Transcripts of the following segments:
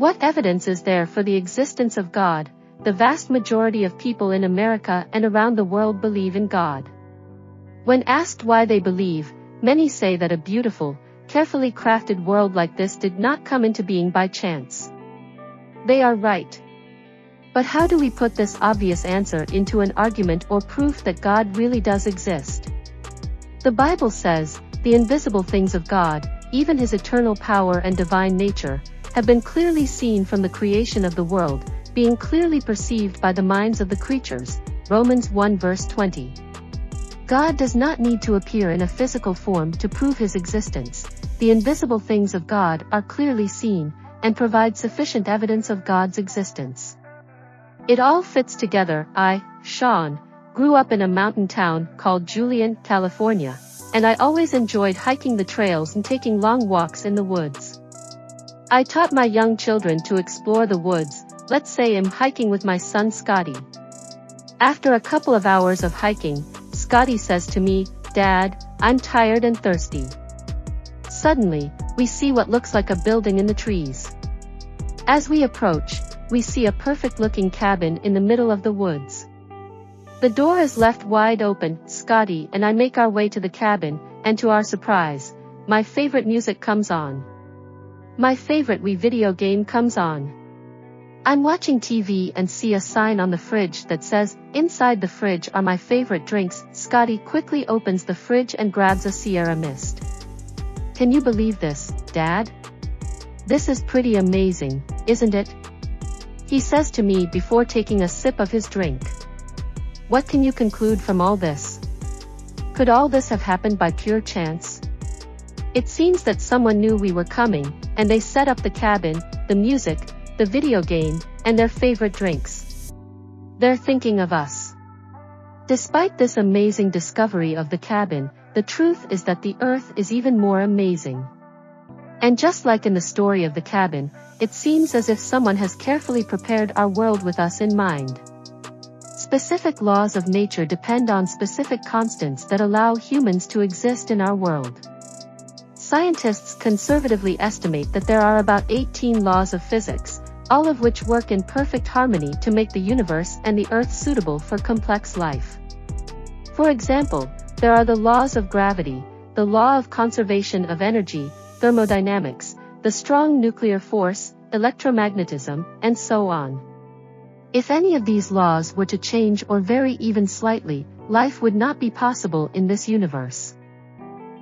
What evidence is there for the existence of God? The vast majority of people in America and around the world believe in God. When asked why they believe, many say that a beautiful, carefully crafted world like this did not come into being by chance. They are right. But how do we put this obvious answer into an argument or proof that God really does exist? The Bible says, the invisible things of God, even His eternal power and divine nature, have been clearly seen from the creation of the world, being clearly perceived by the minds of the creatures. Romans 1 verse 20. God does not need to appear in a physical form to prove His existence. The invisible things of God are clearly seen, and provide sufficient evidence of God's existence. It all fits together. I, Sean, grew up in a mountain town called Julian, California, and I always enjoyed hiking the trails and taking long walks in the woods. I taught my young children to explore the woods. Let's say I'm hiking with my son Scotty. After a couple of hours of hiking, Scotty says to me, "Dad, I'm tired and thirsty." Suddenly, we see what looks like a building in the trees. As we approach, we see a perfect-looking cabin in the middle of the woods. The door is left wide open. Scotty and I make our way to the cabin, and to our surprise, my favorite music comes on. My favorite Wii video game comes on. I'm watching TV and see a sign on the fridge that says, "Inside the fridge are my favorite drinks." Scotty quickly opens the fridge and grabs a Sierra Mist. "Can you believe this, Dad? This is pretty amazing, isn't it?" he says to me before taking a sip of his drink. What can you conclude from all this? Could all this have happened by pure chance? It seems that someone knew we were coming, and they set up the cabin, the music, the video game, and their favorite drinks. They're thinking of us. Despite this amazing discovery of the cabin, the truth is that the Earth is even more amazing. And just like in the story of the cabin, it seems as if someone has carefully prepared our world with us in mind. Specific laws of nature depend on specific constants that allow humans to exist in our world. Scientists conservatively estimate that there are about 18 laws of physics, all of which work in perfect harmony to make the universe and the Earth suitable for complex life. For example, there are the laws of gravity, the law of conservation of energy, thermodynamics, the strong nuclear force, electromagnetism, and so on. If any of these laws were to change or vary even slightly, life would not be possible in this universe.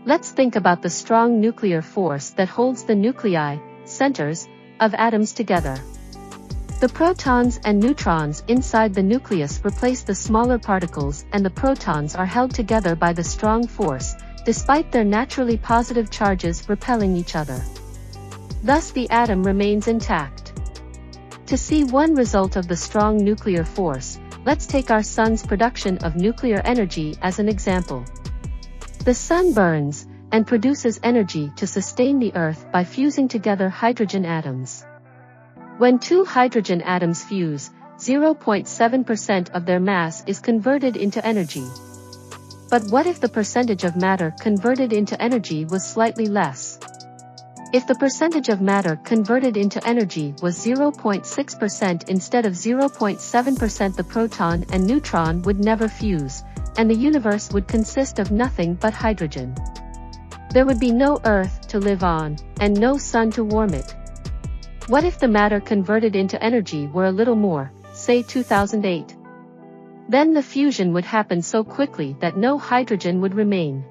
Let's think about the strong nuclear force that holds the nuclei, centers, of atoms together. The protons and neutrons inside the nucleus replace the smaller particles, and the protons are held together by the strong force, despite their naturally positive charges repelling each other. Thus the atom remains intact. To see one result of the strong nuclear force, let's take our sun's production of nuclear energy as an example. The sun burns and produces energy to sustain the Earth by fusing together hydrogen atoms. When two hydrogen atoms fuse, 0.7% of their mass is converted into energy. But what if the percentage of matter converted into energy was slightly less? If the percentage of matter converted into energy was 0.6% instead of 0.7%, the proton and neutron would never fuse, and the universe would consist of nothing but hydrogen. There would be no Earth to live on, and no sun to warm it. What if the matter converted into energy were a little more, say 2008? Then the fusion would happen so quickly that no hydrogen would remain.